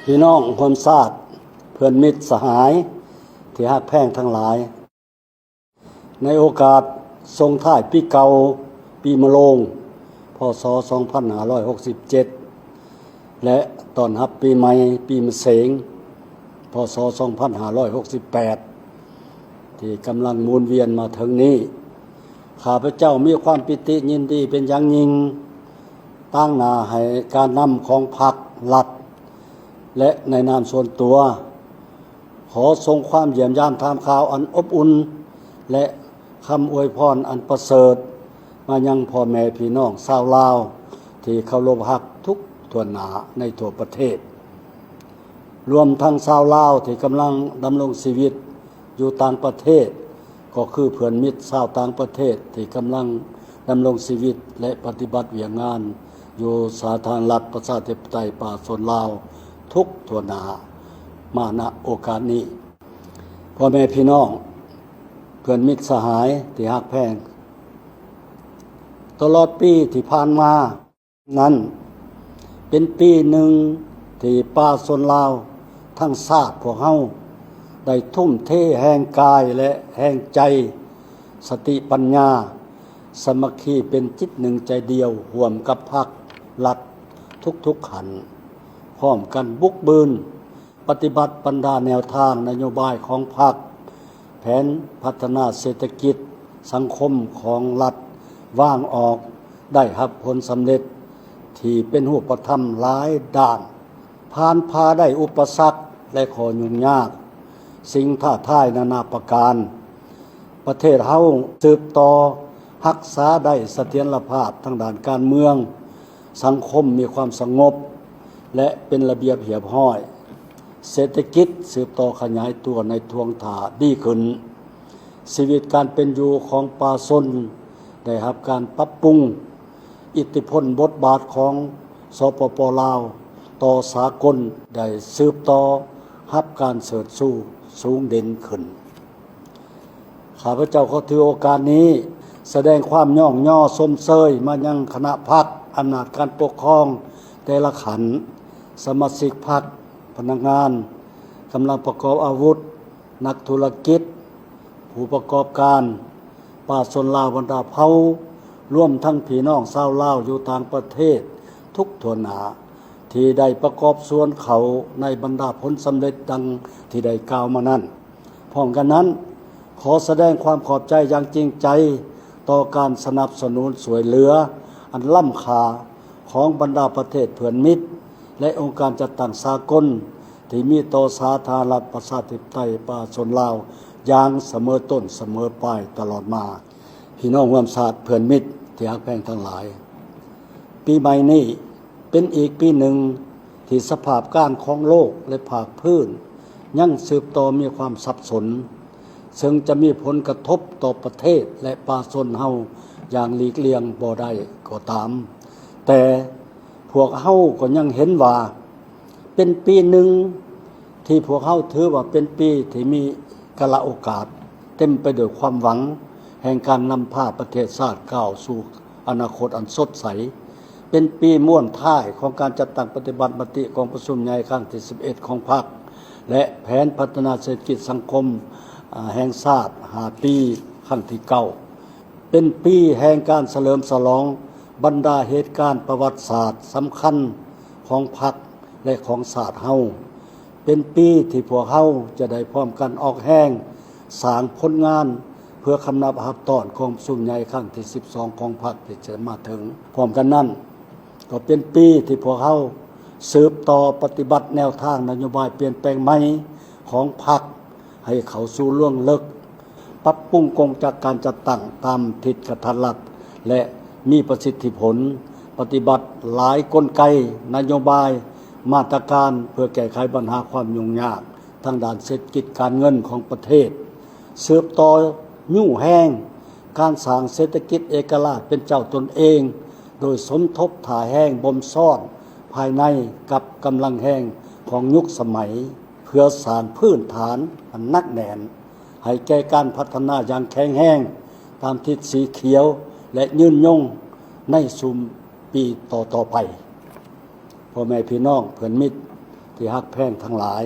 พี่น้องคนชาติเพื่อนมิตรสหายที่ฮักแพงทั้งหลายในโอกาสส่งท้ายปีเก่าปีมะโรงพ.ศ. 2567และต้อนรับปีใหม่ปีมะเสงพ.ศ. 2568ที่กำลังหมุนเวียนมาถึงนี้ข้าพเจ้ามีความปิติยินดีเป็นอย่างยิ่งตั้งหน้าให้การนำของพรรครัฐและในนามส่วนตัวขอส่งความเยี่ยมยามทามข่าวอันอบอุ่นและคำอวยพรอันประเสริฐมายังพ่อแม่พี่น้องชาวลาวที่เคารพรักทุกทั่วหน้าในทั่วประเทศรวมทั้งชาวลาวที่กำลังดำรงชีวิตอยู่ต่างประเทศก็คือเพื่อนมิตรชาวต่างประเทศที่กำลังดำรงชีวิตและปฏิบัติเวียงงานอยู่สาธารณรัฐประชาธิปไตยป่าสนลาวทุกทั่วหน้ามาณโอกาสนี้พ่อแม่พี่น้องเพื่อนมิตรสหายที่ฮักแพงตลอดปีที่ผ่านมานั้นเป็นปีหนึ่งที่ป่าสนลาวทั้งชาติพวกเฮาได้ทุ่มเทแห่งกายและแห่งใจสติปัญญาสามัคคีเป็นจิตหนึ่งใจเดียวร่วมกับพรรครัฐทุกๆขันพร้อมกันบุกบืนปฏิบัติบรรดาแนวทางนโยบายของพรรคแผนพัฒนาเศรษฐกิจสังคมของรัฐวางออกได้รับผลสำเร็จที่เป็นรูปธรรมหลายด้านผ่านพาได้อุปสรรคและข้อยุ่งยากสิ่งท้าทายนานาประการประเทศเฮาสืบต่อรักษาได้เสถียรภาพทางด้านการเมืองสังคมมีความสงบและเป็นระเบียบเรียบร้อยเศรษฐกิจสืบต่อขยายตัวในทวงถาดีขึ้นชีวิตการเป็นอยู่ของป่าชนได้รับการปรับปรุงอิทธิพลบทบาทของสปป.ลาวต่อสากลได้สืบต่อรับการเสริฐสู้สูงเด่นขึ้นข้าพเจ้าขอถือโอกาสนี้แสดงความย่องย่อสมเชยมายังคณะพรรคอำนาจการปกครองแต่ละขันสมาชิกพรรคพนักงานกำลังประกอบอาวุธนักธุรกิจผู้ประกอบการป่าชนลาวบรรดาเผ่าร่วมทั้งพี่น้องชาวลาวอยู่ต่างประเทศทุกทั่วหน้าที่ได้ประกอบส่วนเขาในบรรดาผลสำเร็จดังที่ได้กล่าวมานั้นพร้อมกันนั้นขอแสดงความขอบใจอย่างจริงใจต่อการสนับสนุนสวยเหลืออันล้ำค่าของบรรดาประเทศเพื่อนมิตรและองค์การจัดตั้งสากลที่มีต่อสาธารณรัฐประชาธิปไตยป่าชนลาวอย่างเสมอต้นเสมอปลายตลอดมาพี่น้องร่วมชาติเพื่อนมิตรที่ฮักแพงทั้งหลายปีใหม่นี้เป็นอีกปีหนึ่งที่สภาพการของโลกและภาคพื้นยังสืบต่อมีความสับสนซึ่งจะมีผลกระทบต่อประเทศและป่าชนเฮาอย่างหลีกเลี่ยงบ่ได้ก็ตามแต่พวกเฮาก็ยังเห็นว่าเป็นปีหนึ่งที่พวกเฮาถือว่าเป็นปีที่มีกาลโอกาสเต็มไปด้วยความหวังแห่งการนำพาประเทศชาติก้าวสู่อนาคตอันสดใสเป็นปีม่วนท้ายของการจัดตั้งปฏิบัติมติของประชุมใหญ่ครั้งที่11ของพรรคและแผนพัฒนาเศรษฐกิจสังคมแห่งชาติ5ปีครั้งที่9เป็นปีแห่งการเฉลิมฉลองบรรดาเหตุการณ์ประวัติศาสตร์สำคัญของพรรคและของชาติเฮาเป็นปีที่พวกเฮาจะได้พร้อมกันออกแห้งสร้างผลงานเพื่อคำนับรับตอนของประชุมใหญ่ครั้งที่12ของพรรคที่จะมาถึงพร้อมกันนั้นก็เป็นปีที่พวกเฮาสืบต่อปฏิบัติแนวทางนโยบายเปลี่ยนแปลงใหม่ของพรรคให้เข้าสู่ล่วงลึกปรับปรุงกงจากการจัดตั้งตามทิศกทัดรัฐและมีประสิทธิผลปฏิบัติหลายกลไกนโยบายมาตรการเพื่อแก้ไขปัญหาความยุ่งยากทางด้านเศรษฐกิจการเงินของประเทศสืบต่อยุ่งแห้งการสร้างเศรษฐกิจเอกราชเป็นเจ้าตนเองโดยสมทบถ่าแห้งบ่มซ่อนภายในกับกำลังแห้งของยุคสมัยเพื่อสร้างพื้นฐานอันนักแน่นให้แก่การพัฒนาอย่างแข็งแรงตามทิศสีเขียวและยืนยงในสู่ปีต่อไปพ่อแม่พี่น้องเพื่อนมิตร ท ที่ฮักแพงทั้งหลาย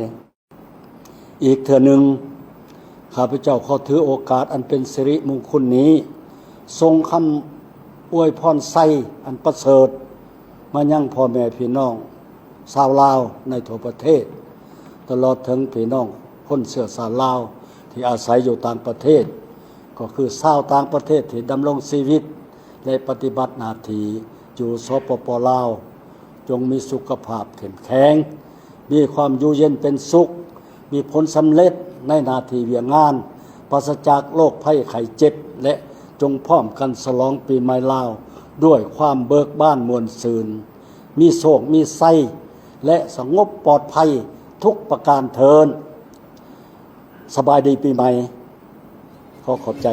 อีกเทื่อหนึ่งข้าพเจ้าขอถือโอกาสอันเป็นสิริมงคลนี้ทรงคำอวยพรไสอันประเสริฐมายังพ่อแม่พี่น้องชาวลาวในทั่วประเทศตลอดถึงพี่น้องคนเชื้อสายลาวที่อาศัยอยู่ต่างประเทศก็คือชาวต่างประเทศที่ดำรงชีวิตและปฏิบัติหน้าที่อยู่สปป.ลาวจงมีสุขภาพเข้มแข็งมีความอยู่เย็นเป็นสุขมีผลสำเร็จในหน้าที่เวียงงานปราศจากโรคภัยไข้เจ็บและจงพร้อมกันฉลองปีใหม่ลาวด้วยความเบิกบานม่วนซื่นมีโชคมีไสและสงบปลอดภัยทุกประการเทินสบายดีปีใหม่ขอขอบใจ